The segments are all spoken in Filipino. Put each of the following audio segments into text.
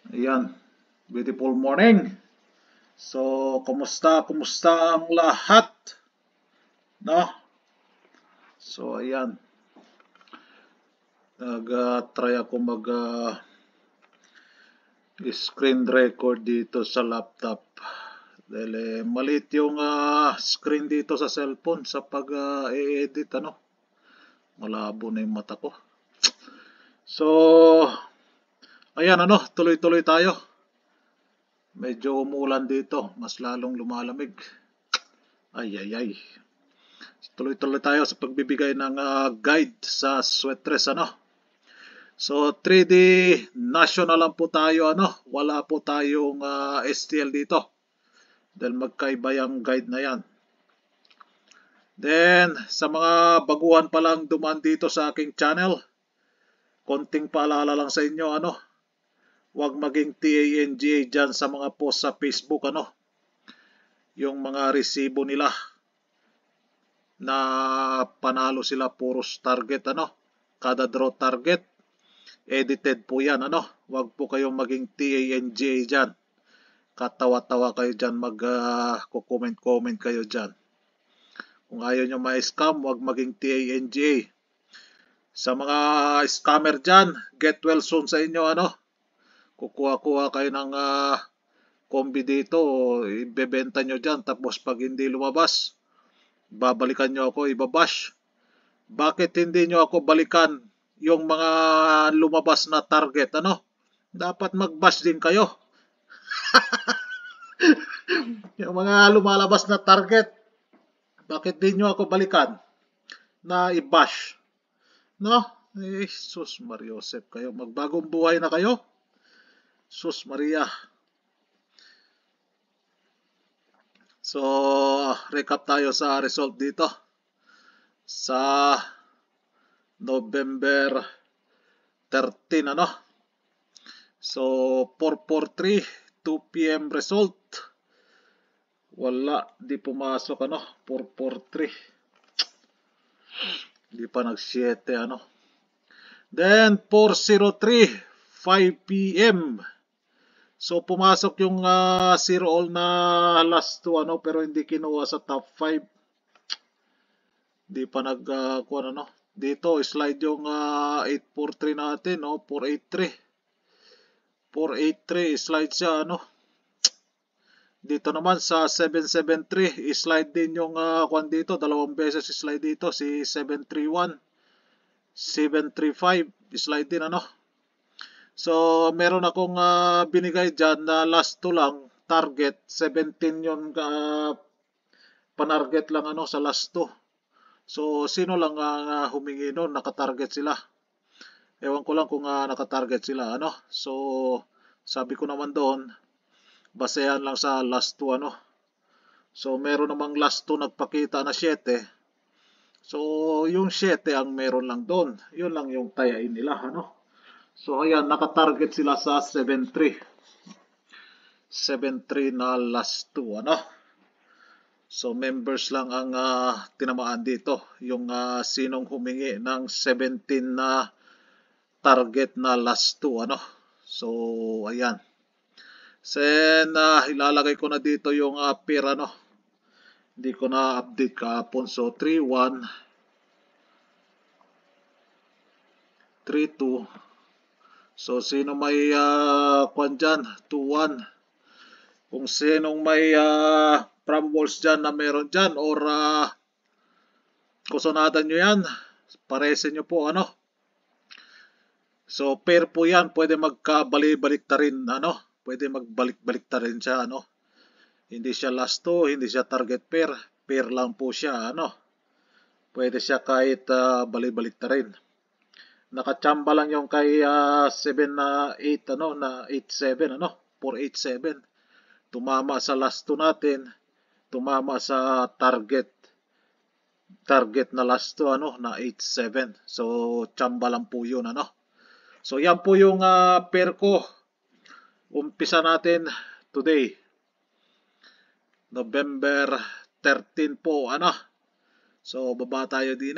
Ayan, beautiful morning. So, kumusta ang lahat? No? So, ayan, nag-try ako mag-screen record dito sa laptop. Dahil maliit yung screen dito sa cellphone sa pag-edit, malabo na yung mata ko. So, ayan, tuloy-tuloy tayo. Medyo umulan dito, mas lalong lumalamig. Ay, ay, ay. Tuloy-tuloy tayo sa pagbibigay ng guide sa sweat dress, So 3D national lang po tayo, Wala po tayong STL dito. Dahil magkaiba yung guide na yan. Then, sa mga baguhan pa lang dumaan dito sa aking channel, konting paalala lang sa inyo, Huwag maging TANGA dyan sa mga post sa Facebook, Yung mga resibo nila na panalo sila puros target, Kada draw target edited po yan, Huwag po kayong maging TANGA dyan. Katawa-tawa kayo dyan, comment kayo dyan. Kung ayaw nyo ma-scam, huwag maging TANGA. Sa mga scammer dyan, get well soon sa inyo, Kukuha-kuha kayo ng kombi dito, ibebenta nyo dyan, tapos pag hindi lumabas, babalikan nyo ako, ibabash. Bakit hindi nyo ako balikan yung mga lumabas na target, Dapat mag-bash din kayo. Yung mga lumalabas na target, bakit di nyo ako balikan na i-bash? No? Sus Mariosep kayo. Magbagong buhay na kayo. Sus Maria. So, recap tayo sa result dito. Sa November 13, So, 443, 2 p.m. result. Wala, di pumasok, 443. Di pa nag-7, Then, 403, 5 p.m. So, pumasok yung 0 all na last 2, pero hindi kinuha sa top 5. Di pa kuha, Dito, slide yung 843 natin, 483. 483, slide siya, Dito naman sa 773, slide din yung kuan dito, dalawang beses slide dito, si 731. 735, slide din, So, meron akong binigay dyan na last 2 lang, target, 17 yung panarget lang, sa last 2. So, sino lang humingi nun, nakatarget sila. Ewan ko lang kung nakatarget sila, So, sabi ko naman doon, basehan lang sa last 2, So, meron namang last 2 nagpakita na 7. So, yung 7 ang meron lang doon. Yun lang yung tayain nila, So, ayan, nakatarget sila sa 7-3. 7-3 na last 2, So, members lang ang tinamaan dito. Yung sinong humingi ng 17 na target na last 2, So, ayan. Then, ilalagay ko na dito yung pair, Hindi ko na update kahapon. So, 3-1. 3-2. So, sino may kwan dyan? 2-1. Kung sinong may framballs dyan na meron dyan or kusunatan nyo yan, paresin nyo po, So, pair po yan. Pwede magkabalik-balik ta rin, Pwede magbalik-balik ta rin siya, Hindi siya last 2, hindi siya target pair. Pair lang po siya, Pwede siya kahit balik-balik ta rin. Nakachamba lang yung kay 7 na 8, na 8-7, 4-8-7. Tumama sa last 2 natin. Tumama sa target na last 2, na 8-7. So, chamba lang po yun, So, yan po yung pair ko. Umpisa natin today. November 13 po, So, baba tayo din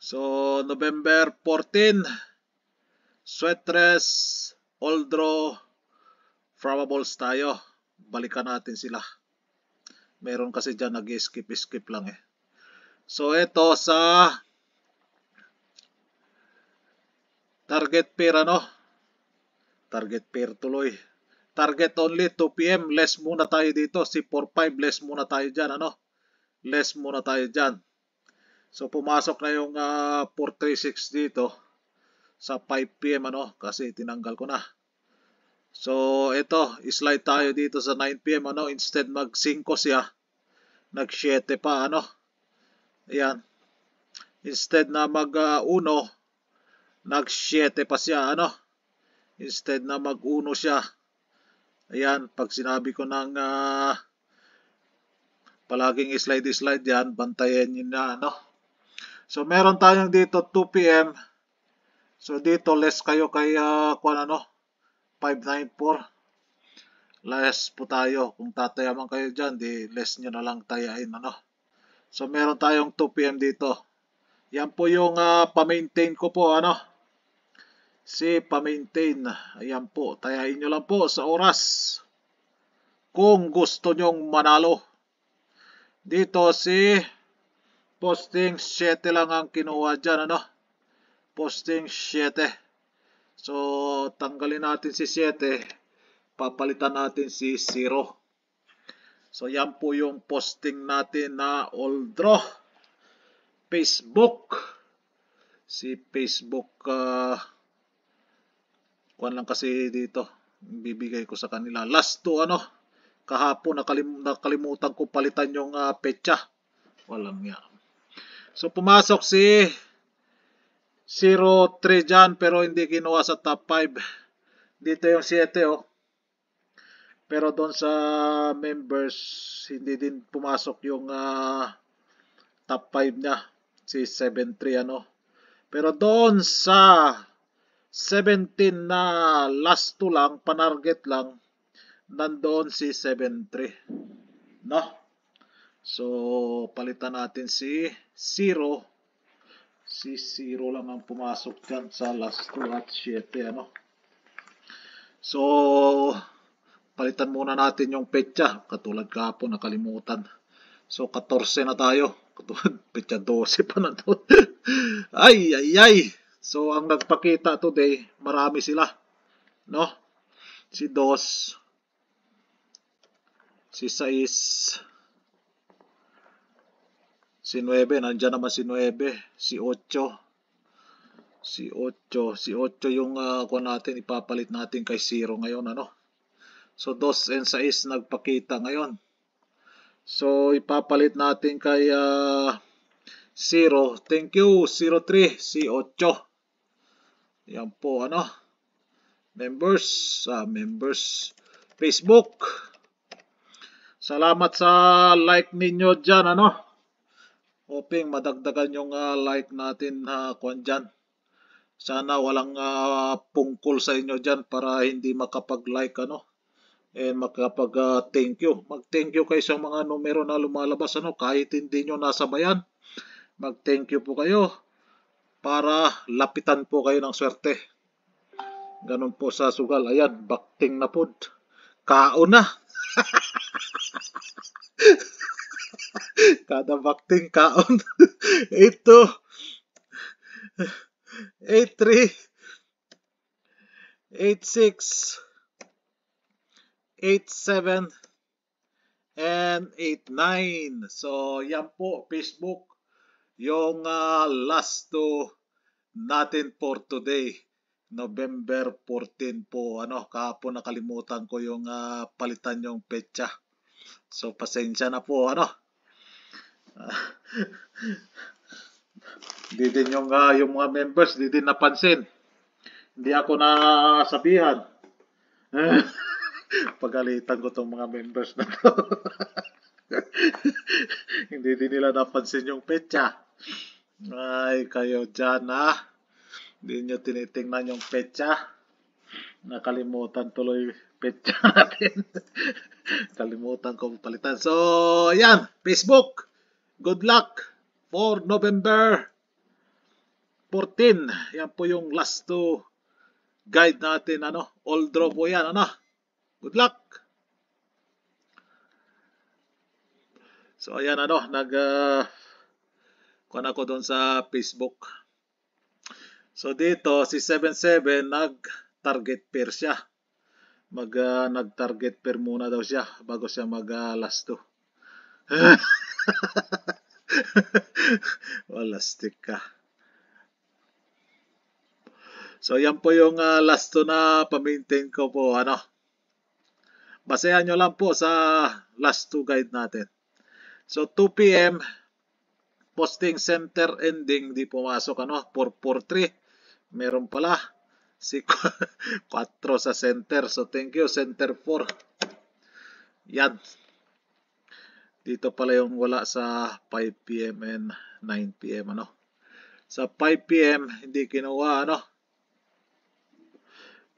So, November 14, Sweatress, Oldro, Probables tayo. Balikan natin sila. Meron kasi dyan nag-skip lang eh. So ito sa target pair target pair tuloy. Target only 2 PM, less muna tayo dito. Si 45, less muna tayo dyan less muna tayo dyan. So pumasok na yung 436 dito sa 5 PM kasi tinanggal ko na. So ito, slide tayo dito sa 9 PM instead mag 5 siya, nag 7 pa Ayan. Instead na mag 1, nag 7 pa siya Instead na mag 1 siya. Ayan, pag sinabi ko ng palaging slide yan, bantayan niyo na So meron tayong dito 2 PM. So dito less kayo kay 594. Less po tayo. Kung tatayaman kayo dyan, di less nyo na lang tayain So meron tayong 2 PM dito. Yan po yung pa-maintain ko po Si pa-maintain. Ayan po. Tayain nyo lang po sa oras. Kung gusto nyong manalo. Dito si posting 7 lang ang kinuha dyan Posting 7. So tanggalin natin si 7. Papalitan natin si 0. So yan po yung posting natin na Oldro. Facebook. Si Facebook kuwan lang kasi dito. Bibigay ko sa kanila. Last to kahapon nakalimutan ko palitan yung petsa. Walang yan. So pumasok si 03 dyan pero hindi kinuha sa top 5. Dito yung 7 Pero doon sa members hindi din pumasok yung top 5 niya. Si 73 Pero doon sa 17 na last 2 lang, panarget lang, nandoon si 73. So palitan natin si 0. Si 0 lang ang pumasok dyan sa last 2 at 7 So palitan muna natin yung petsa. Katulad kahapon nakalimutan. So 14 na tayo. Katulad petsa 12 pa na to. ay. So ang nagpakita today, marami sila. Si 2, si 6, si 9, nandiyan naman si 9, si 8. Si 8 yung kuha natin, ipapalit natin kay 0 ngayon So 2 and 6 nagpakita ngayon. So ipapalit natin kay 0. Thank you 03 si 8. Yan po members Facebook. Salamat sa like ninyo dyan hoping madagdagan yung like natin kuwan dyan. Sana walang pungkol sa inyo dyan para hindi makapag-like and makapag-thank you. Mag-thank you kayo sa mga numero na lumalabas kahit hindi nyo nasabayan. Mag-thank you po kayo para lapitan po kayo ng swerte. Ganun po sa sugal. Ayan, bakting na po. Kaon na. Kada bakting kaon. 8-2, 8-3, 8-6, 8-7, and 8-9. So, yan po, Facebook. Yung last 2 natin for today. November 14 po. Kahapon nakalimutan ko yung palitan yung petsa. So, pasensya na po Di din yung mga members, di din napansin. Hindi ako nasabihan. Pagalitan ko tong mga members na to. Hindi din nila napansin yung petsa. Ay, kayo dyan Hindi nyo tinitingnan yung petsa. Nakalimutan tuloy petsa natin. Kalimutan ko palitan. So, ayan, Facebook. Good luck for November 14. Yan po yung last 2 guide natin, all draw po yan, Good luck! So, ayan, kuhan ako doon sa Facebook. So, dito, si 77, nag-target pair siya. Nag-target pair muna daw siya bago siya mag-last 2. Walastik ka. So, yan po yung last 2 na pa-maintain ko po, Basehan nyo lang po sa last 2 guide natin. So, 2 p.m. posting center ending, di pumasok, 443. Meron pala si 4 sa center. So, thank you, center 4. Yan. Dito pala yung wala sa 5 p.m. and 9 p.m. Sa 5 p.m. hindi kinuha,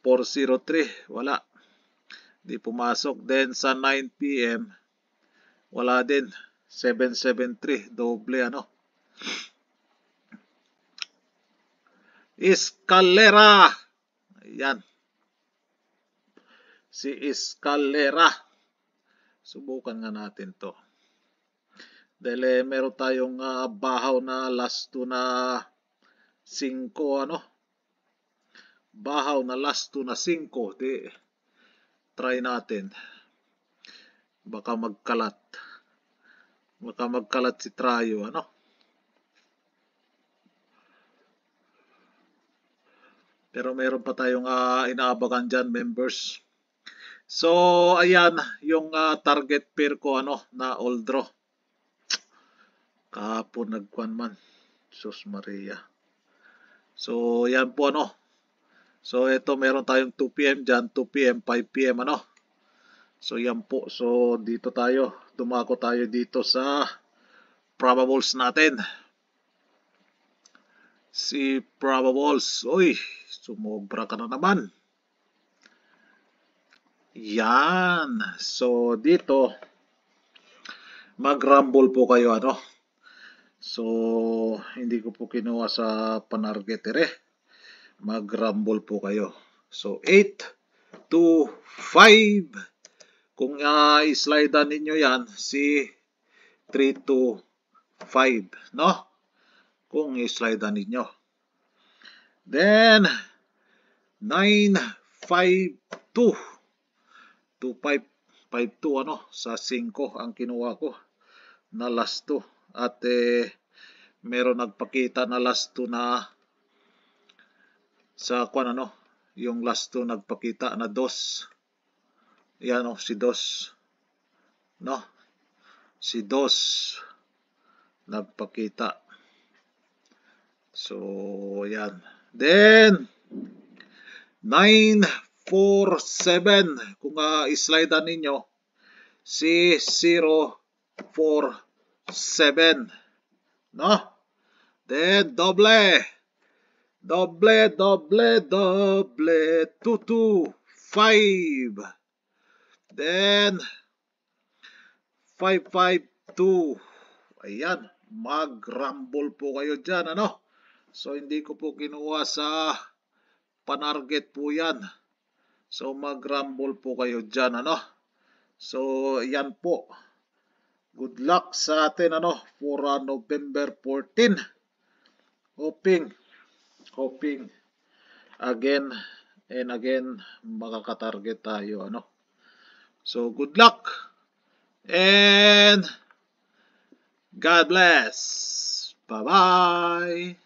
403, wala. Di pumasok. Then sa 9 p.m. wala din. 773, doble, Escalera. Ayan. Si Escalera. Subukan nga natin to. Dahil meron tayong bahaw na last 2 na 5, Bahaw na last 2 na 5. Di, try natin. Baka magkalat. Baka magkalat si Trayo, Pero meron pa tayong inaabakan dyan, members. So, ayan, yung target pair ko, na all draw. Kahapon nagkuhan man. Sus Maria. So, yan po, So, ito meron tayong 2 p.m. dyan, 2 p.m., 5 p.m., So, yan po. So, dito tayo. Dumako tayo dito sa probables natin. Si probables. Uy, sumobra ka na naman. Yan. So, dito, mag-rumble po kayo, So, hindi ko po kinuha sa panargetere. Mag-rumble po kayo. So, 8, 2, 5. Kung i-slidean ninyo yan, si 3, 2, 5. Kung i-slidean ninyo. Then, 9, 5, 2. 2, 5, 5, 2, sa 5 ang kinuha ko na last 2. At meron nagpakita na last 2 na sa yung last 2 nagpakita na 2. Yan, si 2. Si 2 nagpakita. So, yan. Then, 9, 4, 7. Kung i-slidean ninyo, si 0, 4, 7. Then, doble. 2, 2, 5. Then, 5, 5, 2. Ayan, mag-rumble po kayo dyan, So, hindi ko po kinuha sa panarget po yan. So, mag-rumble po kayo dyan, So, yan po. Good luck sa atin, for November 14. Hoping again and again makakatarget tayo, So, good luck and God bless. Bye-bye.